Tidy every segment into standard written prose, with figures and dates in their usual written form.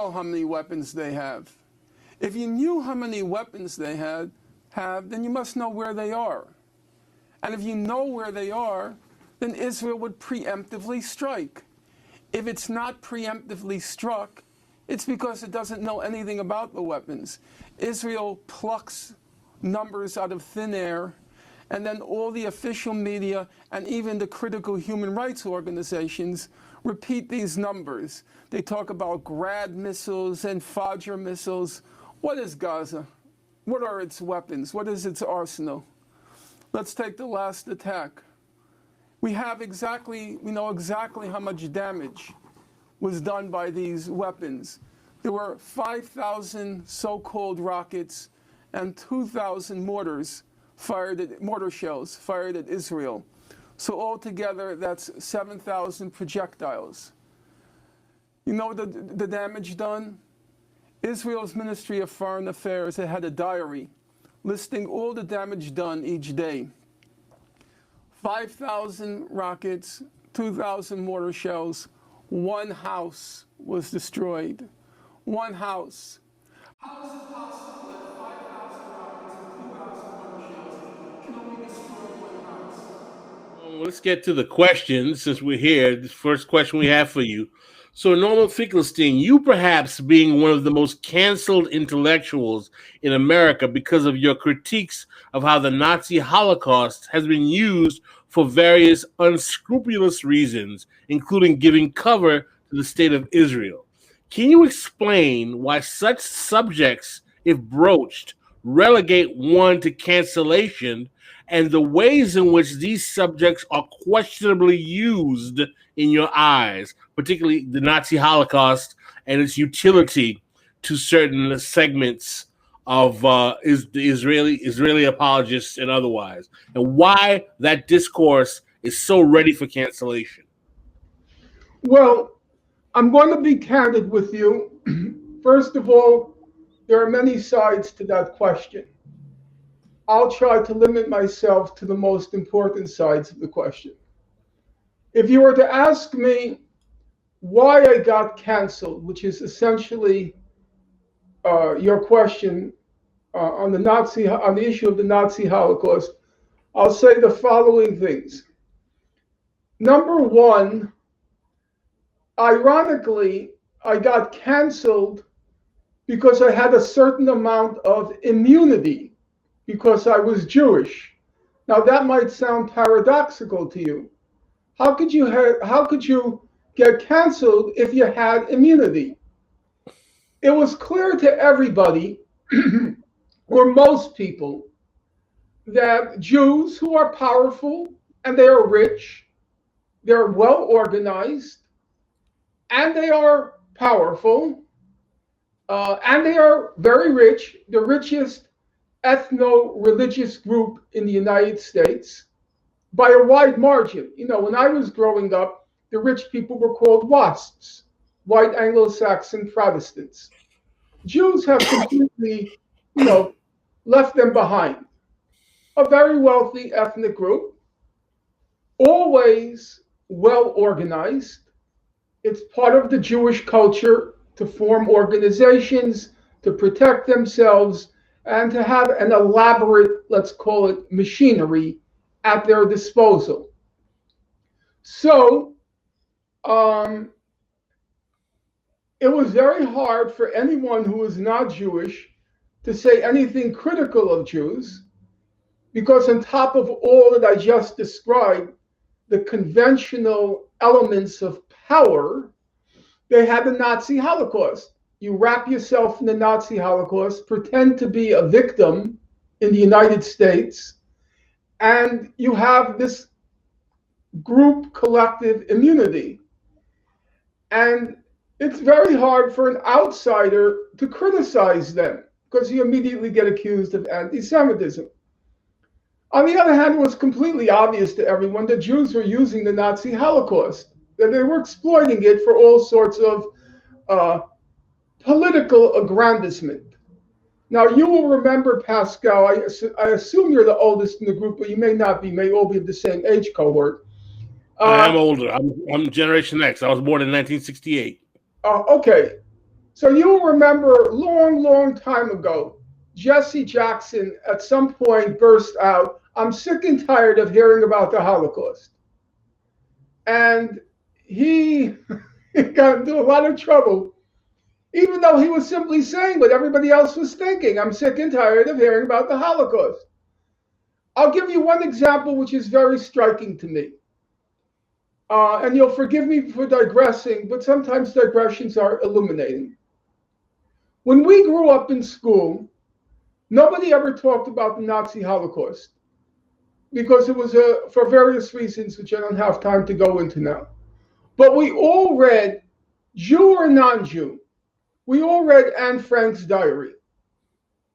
know how many weapons they have. If you knew how many weapons they have, then you must know where they are. And if you know where they are, then Israel would preemptively strike. If it's not preemptively struck, it's because it doesn't know anything about the weapons. Israel plucks numbers out of thin air, and then all the official media and even the critical human rights organizations repeat these numbers. They talk about Grad missiles and Fajr missiles. What is Gaza? What are its weapons? What is its arsenal? Let's take the last attack. We know exactly how much damage was done by these weapons. There were 5,000 so-called rockets and 2,000 mortar shells fired at Israel. So altogether, that's 7,000 projectiles. You know the damage done? Israel's Ministry of Foreign Affairs had a diary listing all the damage done each day. 5,000 rockets, 2,000 mortar shells, one house was destroyed. One house. How is it possible that 5,000 rockets and 2,000 mortar shells can only destroy one house? Well, let's get to the questions since we're here. The first question we have for you. So, Norman Finkelstein, you perhaps being one of the most canceled intellectuals in America because of your critiques of how the Nazi Holocaust has been used for various unscrupulous reasons, including giving cover to the state of Israel. Can you explain why such subjects, if broached, relegate one to cancellation, and the ways in which these subjects are questionably used in your eyes, particularly the Nazi Holocaust and its utility to certain segments of the Israeli apologists and otherwise, and why that discourse is so ready for cancellation? Well, I'm going to be candid with you. First of all, there are many sides to that question. I'll try to limit myself to the most important sides of the question. If you were to ask me why I got canceled, which is essentially your question on the issue of the Nazi Holocaust, I'll say the following things. Number one, ironically, I got canceled because I had a certain amount of immunity because I was Jewish. Now that might sound paradoxical to you. How could you get canceled if you had immunity? It was clear to everybody, or most people, that Jews who are powerful and they are rich, they're well organized, and they are powerful, and they are very rich, the richest ethno-religious group in the United States by a wide margin. You know, when I was growing up, the rich people were called WASPs, white Anglo-Saxon Protestants. Jews have completely, left them behind. A very wealthy ethnic group, always well organized. It's part of the Jewish culture to form organizations, to protect themselves, and to have an elaborate, let's call it, machinery at their disposal. So it was very hard for anyone who was not Jewish to say anything critical of Jews, because on top of all that I just described, the conventional elements of power, they had the Nazi Holocaust. You wrap yourself in the Nazi Holocaust, pretend to be a victim in the United States, and you have this group collective immunity. And it's very hard for an outsider to criticize them because you immediately get accused of anti-Semitism. On the other hand, it was completely obvious to everyone that Jews were using the Nazi Holocaust, that they were exploiting it for all sorts of political aggrandizement. Now, you will remember, Pascal, I assume you're the oldest in the group, but you may not be, may all be of the same age cohort. I'm older. I'm Generation X. I was born in 1968. Okay. So you'll remember a long, long time ago, Jesse Jackson at some point burst out, "I'm sick and tired of hearing about the Holocaust." And he got into a lot of trouble, even though he was simply saying what everybody else was thinking. "I'm sick and tired of hearing about the Holocaust." I'll give you one example which is very striking to me. And you'll forgive me for digressing, but sometimes digressions are illuminating. When we grew up in school, nobody ever talked about the Nazi Holocaust because it was for various reasons, which I don't have time to go into now. But we all read, Jew or non-Jew, we all read Anne Frank's diary.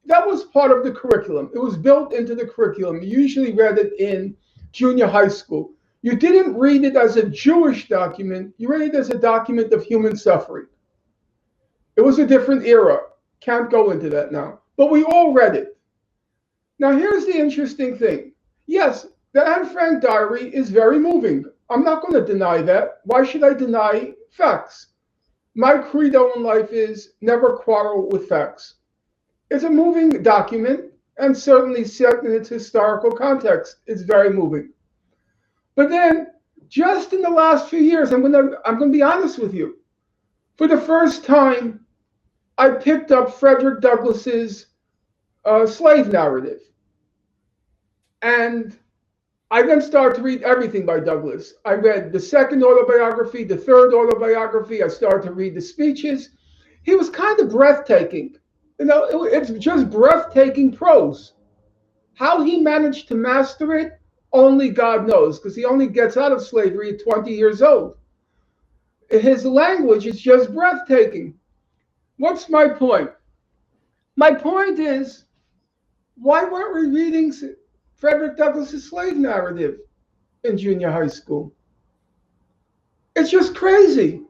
That was part of the curriculum. It was built into the curriculum. You usually read it in junior high school. You didn't read it as a Jewish document. You read it as a document of human suffering. It was a different era. Can't go into that now. But we all read it. Now, here's the interesting thing. Yes, the Anne Frank diary is very moving. I'm not going to deny that. Why should I deny facts? My credo in life is never quarrel with facts. It's a moving document, and certainly set in its historical context, it's very moving. But then, just in the last few years, I'm going to be honest with you. For the first time, I picked up Frederick Douglass's slave narrative. And I then started to read everything by Douglass. I read the second autobiography, the third autobiography. I started to read the speeches. He was kind of breathtaking. You know, it's just breathtaking prose. How he managed to master it, only God knows, because he only gets out of slavery at 20 years old. His language is just breathtaking. What's my point? My point is, why weren't we reading Frederick Douglass's slave narrative in junior high school? It's just crazy.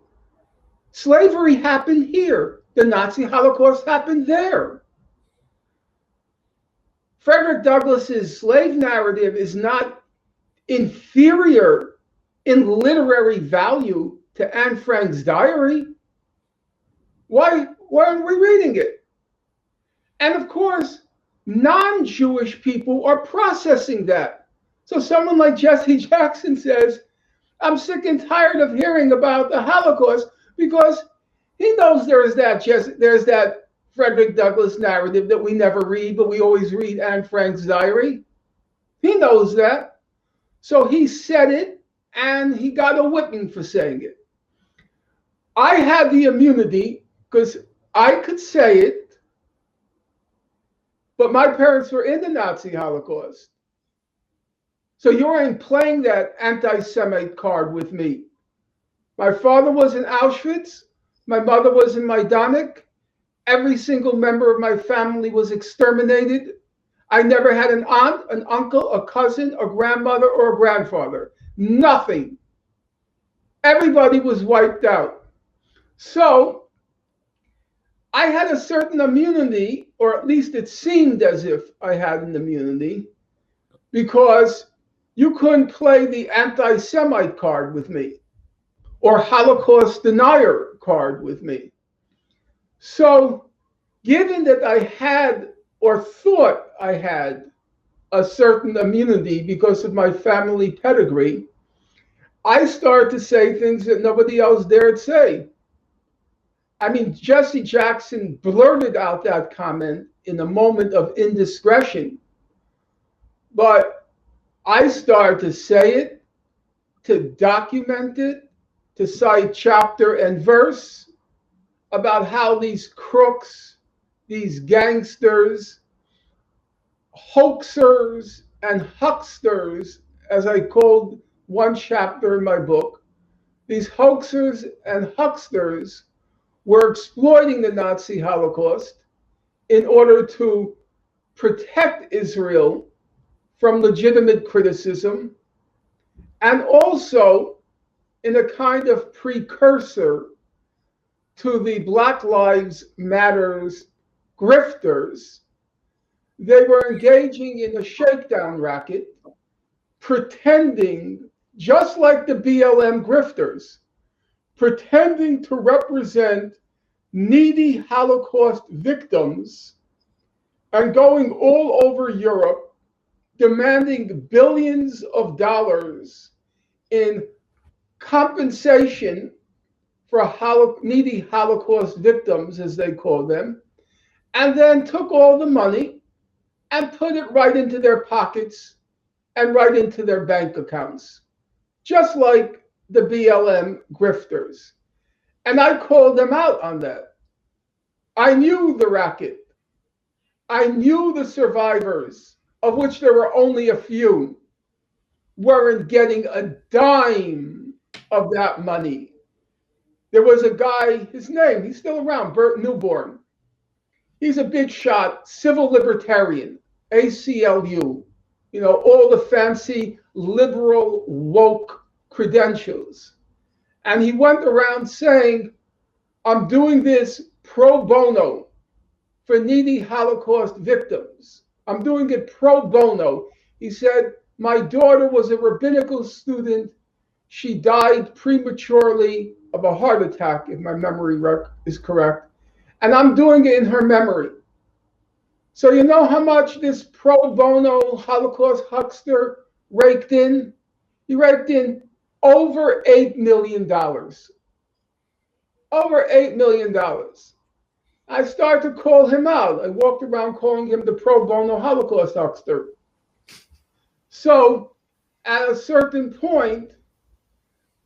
Slavery happened here. The Nazi Holocaust happened there. Frederick Douglass's slave narrative is not inferior in literary value to Anne Frank's diary. Why aren't we reading it? And of course, non-Jewish people are processing that. So someone like Jesse Jackson says, "I'm sick and tired of hearing about the Holocaust," because he knows there's that Frederick Douglass narrative that we never read, but we always read Anne Frank's diary. He knows that. So he said it, and he got a whipping for saying it. I had the immunity because I could say it, but my parents were in the Nazi Holocaust. So you ain't playing that anti-Semite card with me. My father was in Auschwitz. My mother was in Majdanek. Every single member of my family was exterminated. I never had an aunt, an uncle, a cousin, a grandmother, or a grandfather. Nothing. Everybody was wiped out. So I had a certain immunity, or at least it seemed as if I had an immunity, because you couldn't play the anti-Semite card with me or Holocaust denier card with me. So given that I had or thought I had a certain immunity because of my family pedigree, I started to say things that nobody else dared say. I mean, Jesse Jackson blurted out that comment in a moment of indiscretion, but I started to say it, to document it, to cite chapter and verse about how these crooks, these gangsters, hoaxers, and hucksters, as I called one chapter in my book, these hoaxers and hucksters were exploiting the Nazi Holocaust in order to protect Israel from legitimate criticism, and also in a kind of precursor to the Black Lives Matters grifters. They were engaging in a shakedown racket, pretending, just like the BLM grifters, pretending to represent needy Holocaust victims and going all over Europe, demanding billions of dollars in compensation for needy Holocaust victims, as they call them, and then took all the money and put it right into their pockets and right into their bank accounts, just like the BLM grifters. And I called them out on that. I knew the racket. I knew the survivors, of which there were only a few, weren't getting a dime of that money. There was a guy, his name, he's still around, Bert Newborn. He's a big shot, civil libertarian, ACLU, all the fancy liberal woke credentials. And he went around saying, I'm doing this pro bono for needy Holocaust victims. I'm doing it pro bono. He said, my daughter was a rabbinical student. She died prematurely of a heart attack, if my memory is correct. And I'm doing it in her memory. So you know how much this pro bono Holocaust huckster raked in? He raked in over $8 million. Over $8 million. I started to call him out. I walked around calling him the pro bono Holocaust huckster. So at a certain point,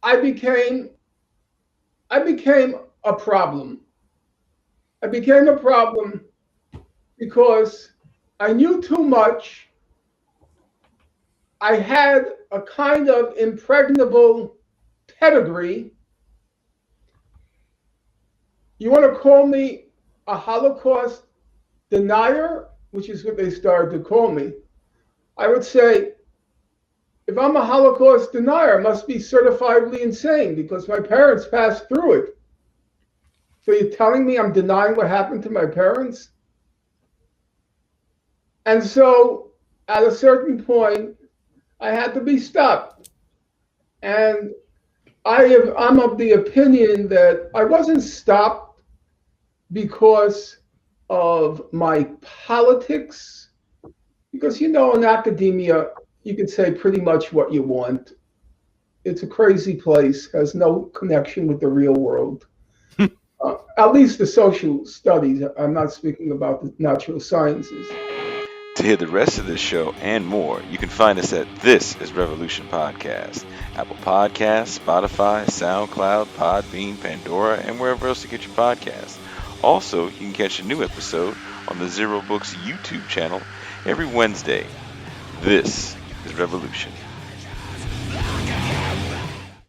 I became a problem. I became a problem because I knew too much. I had a kind of impregnable pedigree. You want to call me a Holocaust denier, which is what they started to call me. I would say, if I'm a Holocaust denier, I must be certifiably insane because my parents passed through it. So you're telling me I'm denying what happened to my parents? And so at a certain point, I had to be stopped. And I'm of the opinion that I wasn't stopped because of my politics. Because, in academia, you can say pretty much what you want. It's a crazy place, has no connection with the real world. At least the social studies. I'm not speaking about the natural sciences. To hear the rest of this show and more, you can find us at This Is Revolution Podcast, Apple Podcasts, Spotify, SoundCloud, Podbean, Pandora, and wherever else you get your podcasts. Also, you can catch a new episode on the Zero Books YouTube channel every Wednesday. This is Revolution.